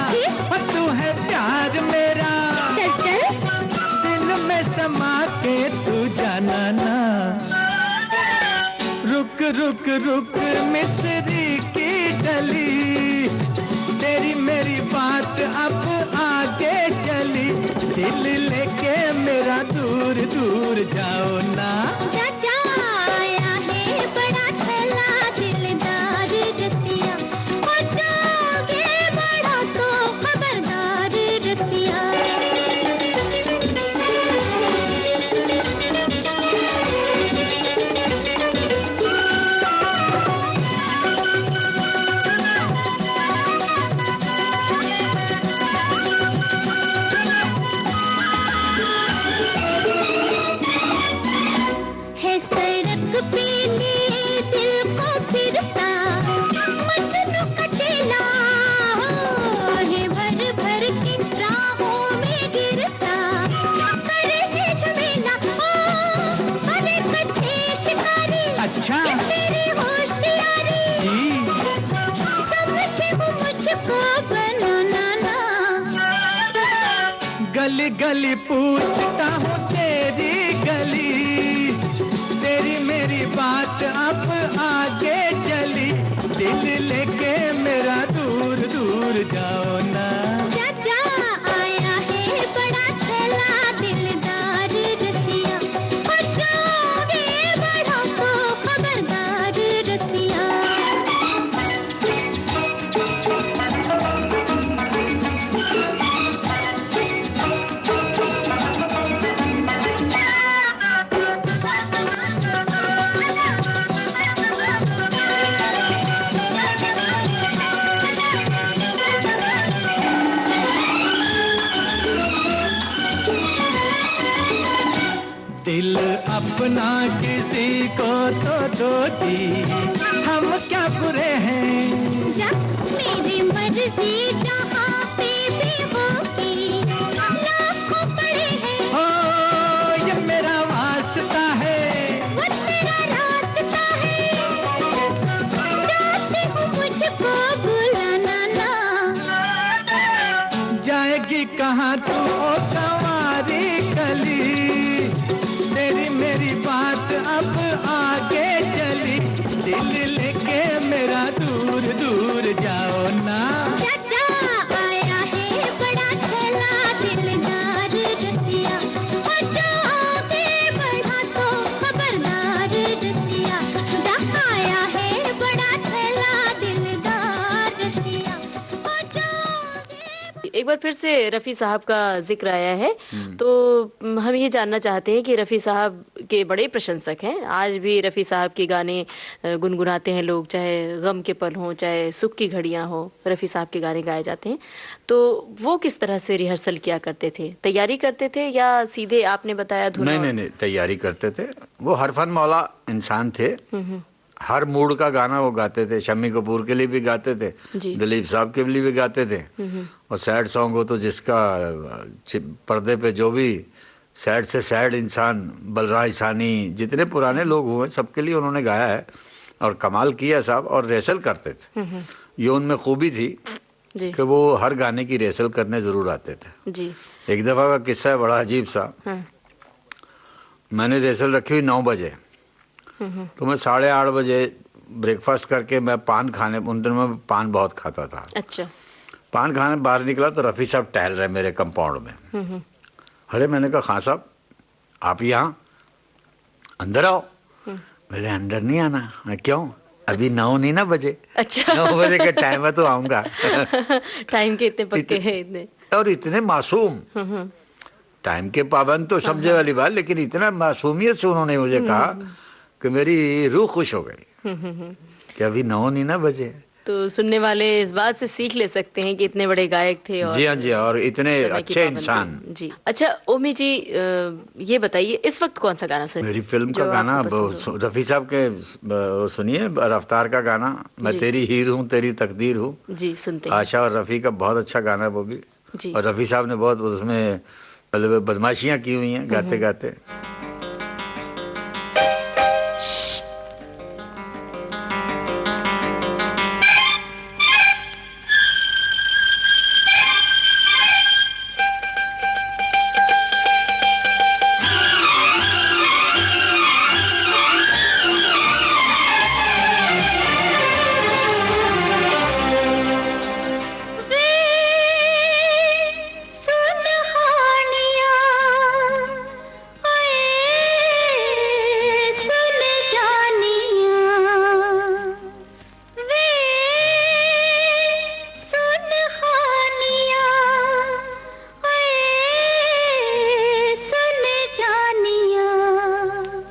और तू है प्यार मेरा, चल चल दिल में समा के तू जाना ना। रुक रुक रुक मिस्री की डली, तेरी मेरी बात अब आगे चली, दिल लेके मेरा दूर दूर जाओ ना। चाचा आया है बड़ा छला दिलदार रसिया, अच्छा आगे बढ़ा तो खबरदार रसिया। है सड़क पीली दिल को फिरता, मजनू का चेला है भर भर की राहों में गिरता, करे है झमेला ओ अरे कच्चे शिकारी। अच्छा ये मेरी होशियारी जी, समझे वो मुझको बनाना ना। गली गली पूछता हूँ तेरी गली, तेरी मेरी बात अब आगे चली, दिल लेके मेरा दूर दूर जाओ ना। चाचा आया है बड़ा छला दिलदार रसिया, अच्छा आगे बढ़ा तो खबरदार रसिया। दिल अपना किसी को तो दो दी, हम क्या बुरे हैं। जब मेरी मर्जी जहाँ पे भी होगी, लाखों पड़े हैं ओ ये मेरा वास्ता है, वो तेरा रास्ता है, चाहती हूँ मुझको बुलाना ना। जाएगी कहाँ तू ओ कंवारी कली, तेरी मेरी बात अब आगे चली, दिल लेके मेरा दूर दूर जाओ ना। चाचा आया है बड़ा छला दिलदार रसिया, अच्छा आगे बढ़ा तो खबरदार रसिया। आया है बड़ा छला बार फिर से रफ़ी साहब का ज़िक्र आया है, तो हम ये जानना चाहते हैं कि रफ़ी साहब के बड़े प्रशंसक हैं। आज भी रफ़ी साहब के गाने गुनगुनाते हैं लोग, चाहे गम के पल हों, चाहे सुख की घड़ियाँ हों, रफ़ी साहब के गाने गाए जाते हैं। तो वो किस तरह से रिहर्सल किया करते थे? तैयारी करते थे या सीधे आपने बताया धुन? नहीं, तैयारी करते थे। वो हरफन मौला इंसान थे। हर मूड का गाना वो गाते थे। शम्मी कपूर के लिए भी गाते थे, दिलीप साहब के लिए भी गाते थे। और सैड सॉन्ग हो तो जिसका पर्दे पे जो भी सैड से सैड इंसान, बलराज सानी, जितने पुराने लोग हुए सबके लिए उन्होंने गाया है और कमाल किया साहब। और रेसल करते थे, ये उनमें खूबी थी कि वो हर गाने की रेसल करने जरूर आते थे। जी। एक दफ़ा का किस्सा है बड़ा अजीब सा। मैंने रेसल रखी हुई 9 बजे, तो मैं 8:30 बजे ब्रेकफास्ट करके मैं पान खाने, उन दिनों में पान बहुत खाता था। अच्छा। पान खाने बाहर निकला तो रफ़ी साहब टहल रहे मेरे कंपाउंड में। अरे मैंने कहा खान साहब आप यहाँ, अंदर आओ। मेरे अंदर नहीं आना। मैं क्यों? अभी 9 नहीं ना बजे। अच्छा। 9 बजे का टाइम है तो आऊंगा। टाइम के इतने पक्के हैं इतने। और इतने मासूम, टाइम के पाबंद तो समझे वाली बात, लेकिन इतना मासूमियत से उन्होंने मुझे कहा कि मेरी रूह खुश हो गई कि अभी 9 नहीं ना बजे। तो सुनने वाले इस बात से सीख ले सकते हैं कि इतने बड़े गायक थे और जी हाँ जी, और इतने अच्छे इंसान। जी। अच्छा ओमी जी, ये बताइए इस वक्त कौन सा गाना सुन? मेरी फिल्म का गाना रफ़ी साहब के सुनिए, रफ्तार का गाना, मैं तेरी हीर हूँ तेरी तकदीर हूँ। जी सुनते हैं। आशा और रफ़ी का बहुत अच्छा गाना है वो भी। और रफ़ी साहब ने बहुत उसमें मतलब बदमाशियाँ की हुई हैं गाते गाते।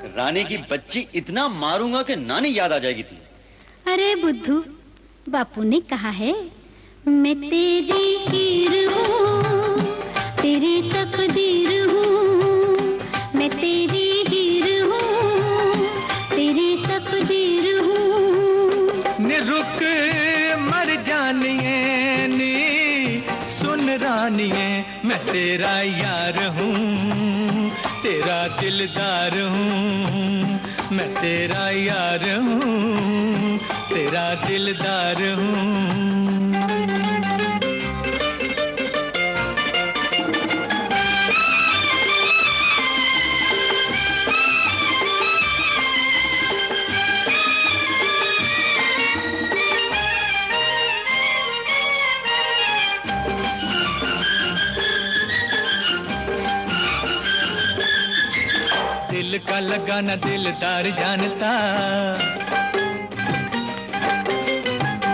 रानी की बच्ची, इतना मारूंगा कि नानी याद आ जाएगी तुझे। अरे बुद्धू, बापू ने कहा है मैं तेरी हीर हूँ तेरी तकदीर हूँ, मैं तेरी हीर हूँ तेरी तकदीर हूँ। रुक मर जानिए नी सुन रानिए, मैं तेरा यार हूँ तेरा दिलदार हूँ, मैं तेरा यार हूँ तेरा दिलदार हूँ। दिल का लगाना दिलदार जानता,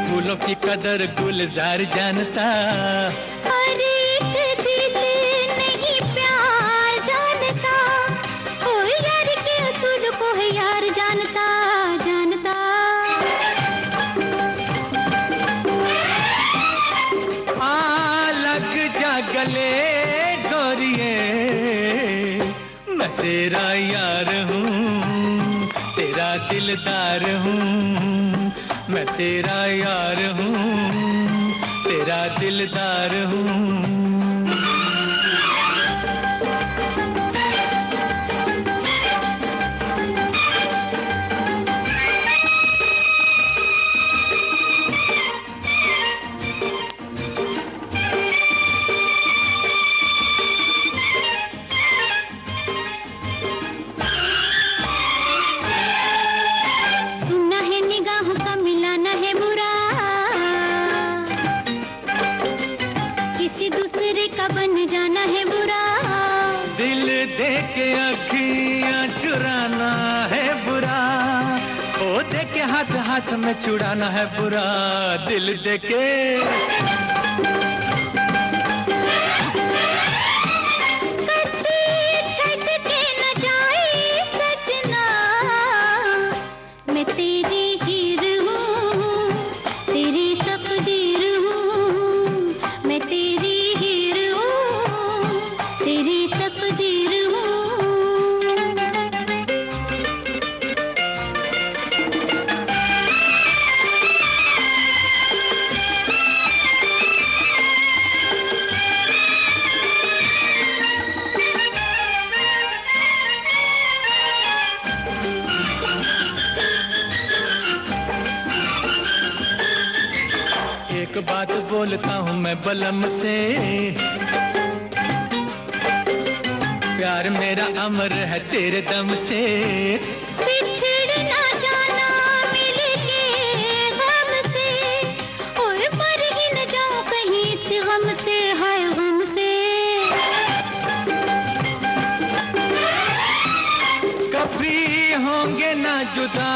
फूलों की कदर गुलजार जानता। अरे एक दिल नहीं प्यार जानता, ओ यार के असूल को है यार जानता जानता। लग जा गले गोरिए, मैं तेरा यार हूँ तेरा दिलदार हूँ, मैं तेरा यार हूँ तेरा दिलदार हूँ। हाथ में छुड़ाना है बुरा, दिल देके एक बात बोलता हूँ मैं बलम से, प्यार मेरा अमर है तेरे दम से। बिछड़ ना जाना मिल के गम से, और मर ही न जाऊं कहीं इस गम से, हाय गम से। कभी होंगे ना जुदा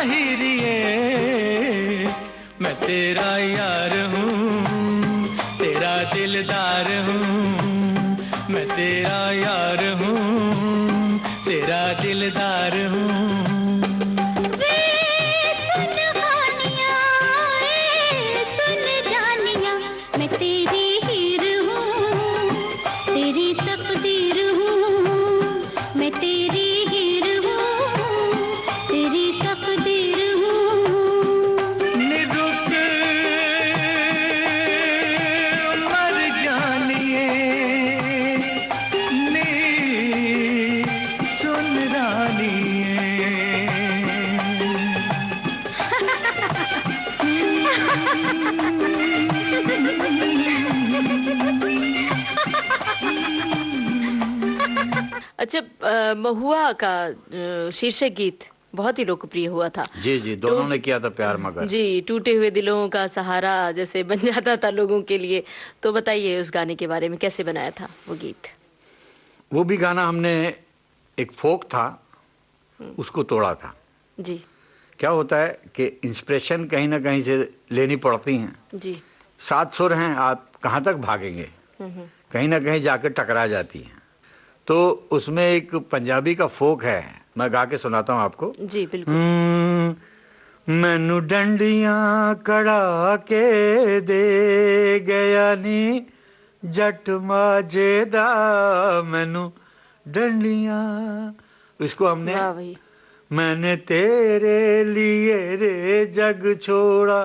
हिरिए, मैं तेरा यार हूँ, तेरा दिलदार हूँ, मैं तेरा यार हूँ, तेरा दिलदार हूँ। वे सुन कहानियाँ, सुन जानियाँ, मैं तेरी हीर हूँ, तेरी तकदीर हूँ, मैं तेरी हीर हूँ, तेरी तकदीर हूँ। निरुक मर जानिए, नी सुन रानिए। अच्छा, महुआ का शीर्षक गीत बहुत ही लोकप्रिय हुआ था। जी जी, दोनों ने किया था प्यार मगर। जी, टूटे हुए दिलों का सहारा जैसे बन जाता था लोगों के लिए। तो बताइए उस गाने के बारे में, कैसे बनाया था वो गीत? वो भी गाना हमने, एक फोक था, उसको तोड़ा था। जी क्या होता है कि इंस्पिरेशन कहीं ना कहीं से लेनी पड़ती हैं। जी। 7 सुर हैं, आप कहाँ तक भागेंगे, कहीं ना कहीं जाकर टकरा जाती हैं। तो उसमें एक पंजाबी का फोक है, मैं गा के सुनाता हूँ आपको। जी बिल्कुल। मैनू डंडियां कड़ा के दे गया नी जट माजे दा, मैनू डंडियां। इसको हमने, वाह भाई। मैंने तेरे लिए रे जग छोड़ा।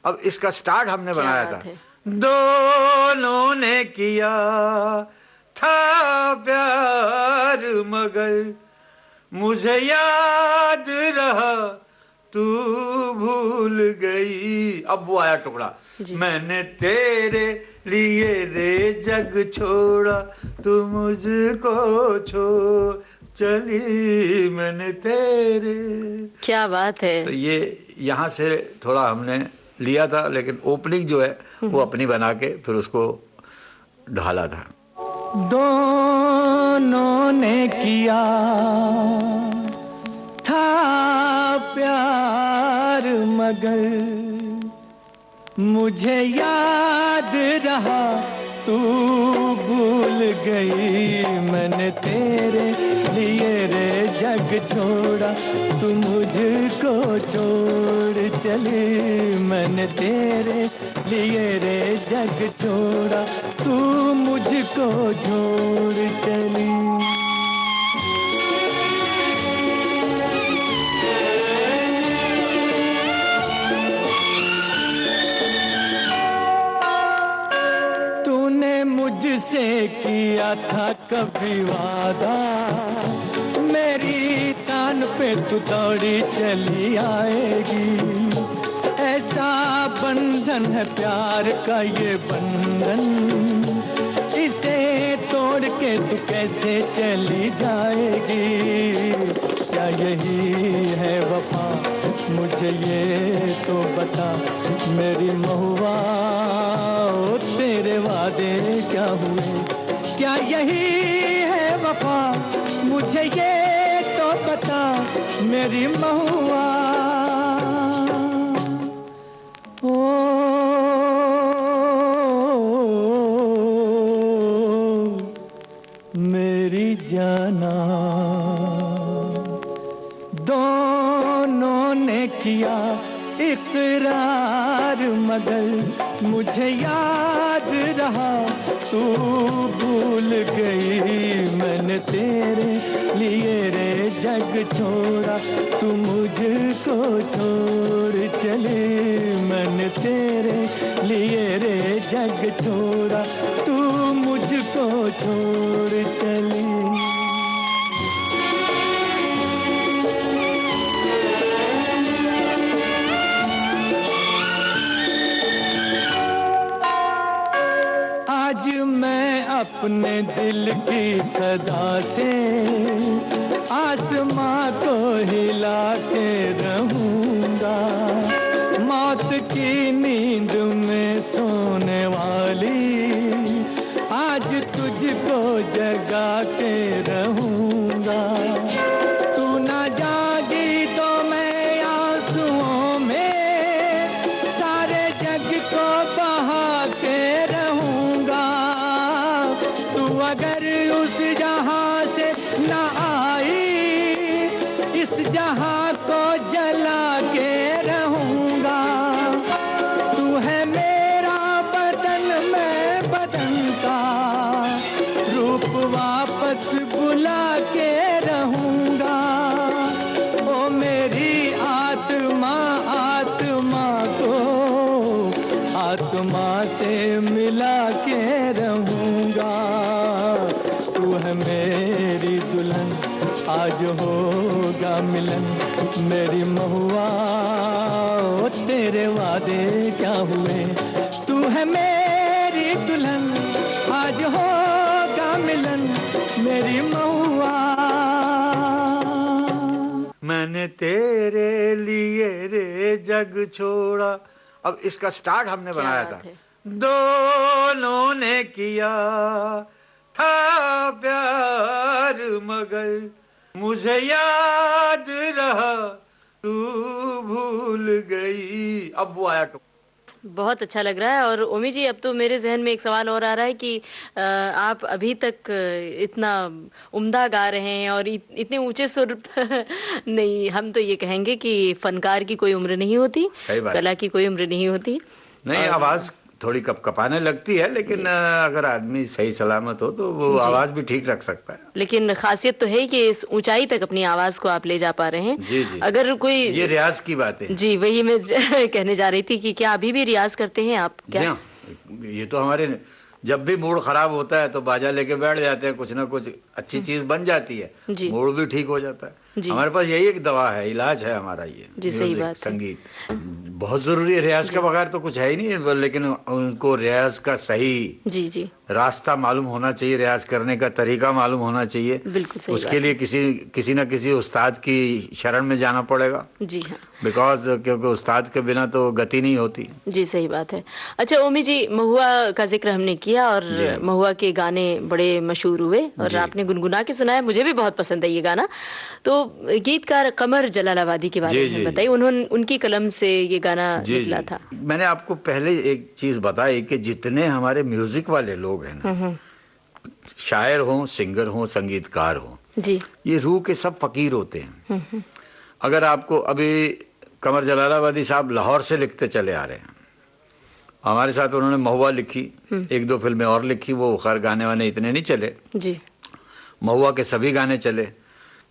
अब इसका स्टार्ट हमने क्या बनाया बात था। है। दोनों ने किया था प्यार मगर मुझे याद रहा तू भूल गई। अब वो आया टुकड़ा, मैंने तेरे लिए रे जग छोड़ा, तू मुझको छोड़ चली, मैंने तेरे। क्या बात है। तो ये यहाँ से थोड़ा हमने लिया था, लेकिन ओपनिंग जो है वो अपनी बना के फिर उसको ढाला था। दोनों ने किया था प्यार मगर मुझे याद रहा तू भूल गई, मैंने तेरे लिए रे जग छोड़ा, तू मुझको छोड़ चली, मैंने तेरे लिए रे जग छोड़ा, तू मुझको छोड़ चली। मुझसे किया था कभी वादा, मेरी तान पे तू दौड़ी चली आएगी, ऐसा बंधन है प्यार का ये बंधन, इसे तोड़ के तू कैसे चली जाएगी, क्या यही है वफा मुझे ये तो बता, मेरी महुआ तेरे वादे क्या हुए, क्या यही है वफा मुझे ये तो बता, मेरी महुआ। ओ मेरी जाना, दोनों ने किया इकरार मगर मुझे याद रहा तू भूल गई, मैंने तेरे लिए रे जग छोड़ा, तू मुझको छोड़ चली, मैंने तेरे लिए रे जग छोड़ा, तू मुझको छोड़ चली। अपने दिल की सदा से आसमां को हिला के रहूंगा। मौत की नींद में सोने वाली आज तुझको जगा के रहूंगा। तू ना जागी तो मैं आंसुओं में सारे जग को बहा के रहूंगा। तू अगर उस जहां से ना आई इस जहां को जला के रहूंगा। तू है मेरा बदन मैं बदन का रूप वापस बुला के रहूंगा। ओ मेरी आत्मा आत्मा को आत्मा से मिला के रहूंगा। तू है मेरी दुल्हन आज होगा मिलन मेरी महुआ। ओ तेरे वादे क्या हुए? तू है मेरी दुल्हन आज होगा मिलन मेरी महुआ। मैंने तेरे लिए रे जग छोड़ा। अब इसका स्टार्ट हमने बनाया था। दोनों ने किया था प्यार मगर मुझे याद रहा तू भूल गई। अब वो आया। बहुत अच्छा लग रहा है। और ओमी जी, अब तो मेरे जहन में एक सवाल और आ रहा है कि आप अभी तक इतना उम्दा गा रहे हैं और इतने ऊंचे सुर नहीं, हम तो ये कहेंगे कि फनकार की कोई उम्र नहीं होती, कला की कोई उम्र नहीं होती। नहीं, आवाज थोड़ी कपकपाने लगती है, लेकिन अगर आदमी सही सलामत हो तो वो आवाज भी ठीक रख सकता है। लेकिन खासियत तो है कि इस ऊंचाई तक अपनी आवाज को आप ले जा पा रहे हैं। जी जी। अगर कोई ये रियाज की बात है। जी, वही मैं कहने जा रही थी कि क्या अभी भी रियाज करते हैं आप क्या? ये तो हमारे जब भी मूड खराब होता है तो बाजा लेके बैठ जाते हैं, कुछ ना कुछ अच्छी चीज बन जाती है, मूड भी ठीक हो जाता है। हमारे पास यही एक दवा है, इलाज है हमारा ये। जी, सही बात। संगीत बहुत जरूरी है, रियाज के बगैर तो कुछ है ही नहीं। लेकिन उनको रियाज का सही जी रास्ता मालूम होना चाहिए, रियाज करने का तरीका मालूम होना चाहिए। बिल्कुल सही। उसके लिए किसी न किसी उस्ताद की शरण में जाना पड़ेगा। जी हाँ, बिकॉज क्योंकि उस्ताद के बिना तो गति नहीं होती। जी सही बात है। अच्छा ओमी जी, महुआ का जिक्र हमने किया और महुआ के गाने बड़े मशहूर हुए और आपने गुनगुना के सुनाया, मुझे भी बहुत पसंद है ये गाना। तो गीतकार कमर जलालाबादी के बारे में बताइए, उनकी कलम से ये गाना निकला था। मैंने आपको पहले एक चीज बताई कि जितने हमारे म्यूजिक वाले लोग हैं ना, शायर हो, सिंगर हो, संगीतकार हो जी, ये रूह के सब फकीर होते हैं। अगर आपको अभी कमर जलालाबादी साहब लाहौर से लिखते चले आ रहे हैं, हमारे साथ उन्होंने महुआ लिखी, एक दो फिल्में और लिखी, वो खैर गाने वाने इतने नहीं चले जी। महुआ के सभी गाने चले,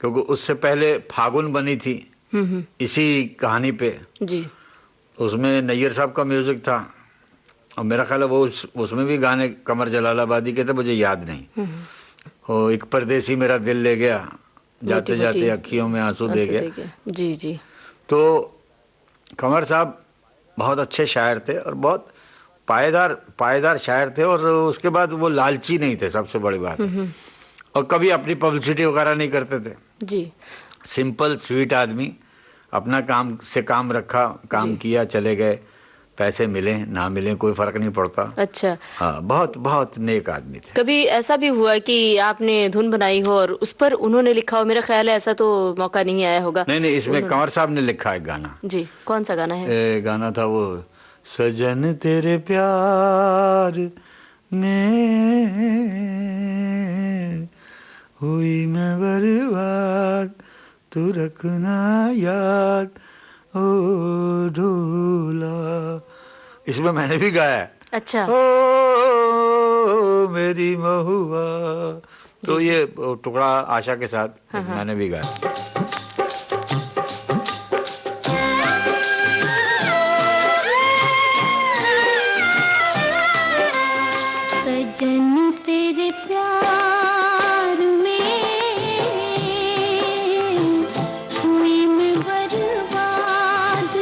क्योंकि उससे पहले फागुन बनी थी इसी कहानी पे जी। उसमें नैयर साहब का म्यूजिक था और मेरा ख्याल है वो उसमें भी गाने कमर जलालाबादी के थे, मुझे याद नहीं। वो एक परदेसी मेरा दिल ले गया, जाते जाते अखियों में आंसू दे गया जी जी। तो कमर साहब बहुत अच्छे शायर थे और बहुत पायदार शायर थे, और उसके बाद वो लालची नहीं थे, सबसे बड़ी बात है। और कभी अपनी पब्लिसिटी वगैरह नहीं करते थे जी। सिंपल स्वीट आदमी, अपना काम से काम रखा, काम किया, चले गए, पैसे मिले ना मिले कोई फर्क नहीं पड़ता। अच्छा हाँ, बहुत बहुत नेक आदमी थे। कभी ऐसा भी हुआ कि आपने धुन बनाई हो और उस पर उन्होंने लिखा हो? मेरा ख्याल है ऐसा तो मौका नहीं आया होगा। नहीं, इसमें कंवर साहब ने लिखा एक गाना जी। कौन सा गाना है? गाना था वो, सजन तेरे प्यार में हुई मैं बर्बाद, तू रखना याद ओ ढोला। इसमें मैंने भी गाया है। अच्छा। ओ मेरी महुआ, तो ये टुकड़ा आशा के साथ मैंने भी गाया। सजन तेरे प्यार में हुई मैं बर्बाद,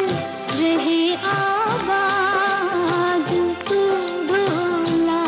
रहे आबाद तू ढोला।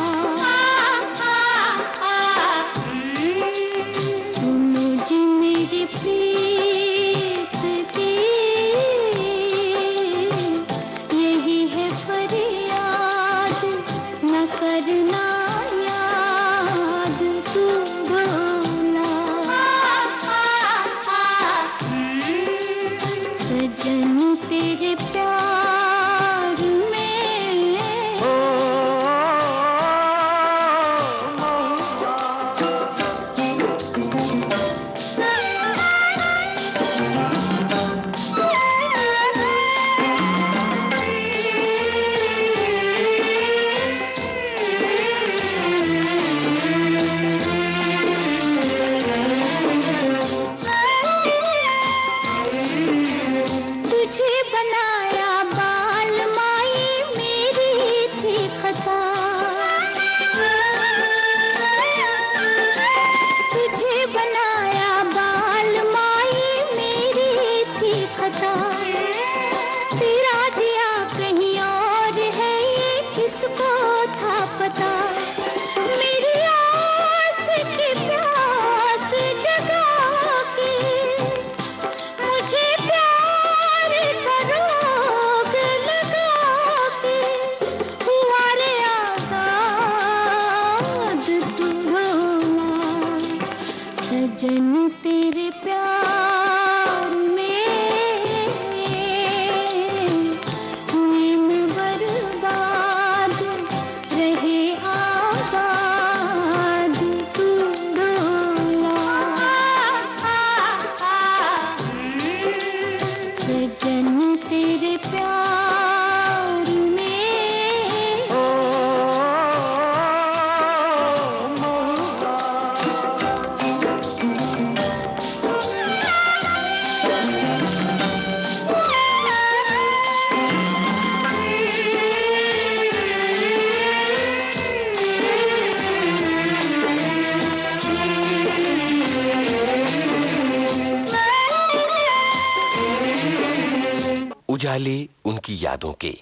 उजाले उनकी यादों के।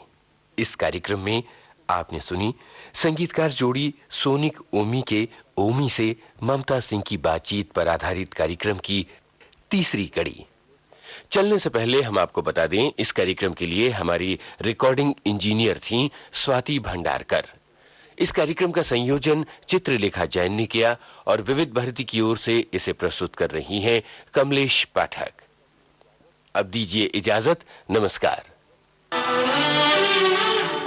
इस कार्यक्रम में आपने सुनी संगीतकार जोड़ी सोनिक ओमी के ओमी से ममता सिंह की बातचीत पर आधारित कार्यक्रम की तीसरी कड़ी। चलने से पहले हम आपको बता दें, इस कार्यक्रम के लिए हमारी रिकॉर्डिंग इंजीनियर थीं स्वाति भंडारकर। इस कार्यक्रम का संयोजन चित्रलेखा जैन ने किया और विविध भारती की ओर से इसे प्रस्तुत कर रही हैं कमलेश पाठक। अब दीजिए इजाजत, नमस्कार।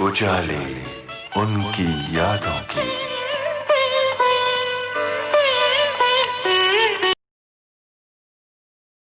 उजाले उनकी यादों की।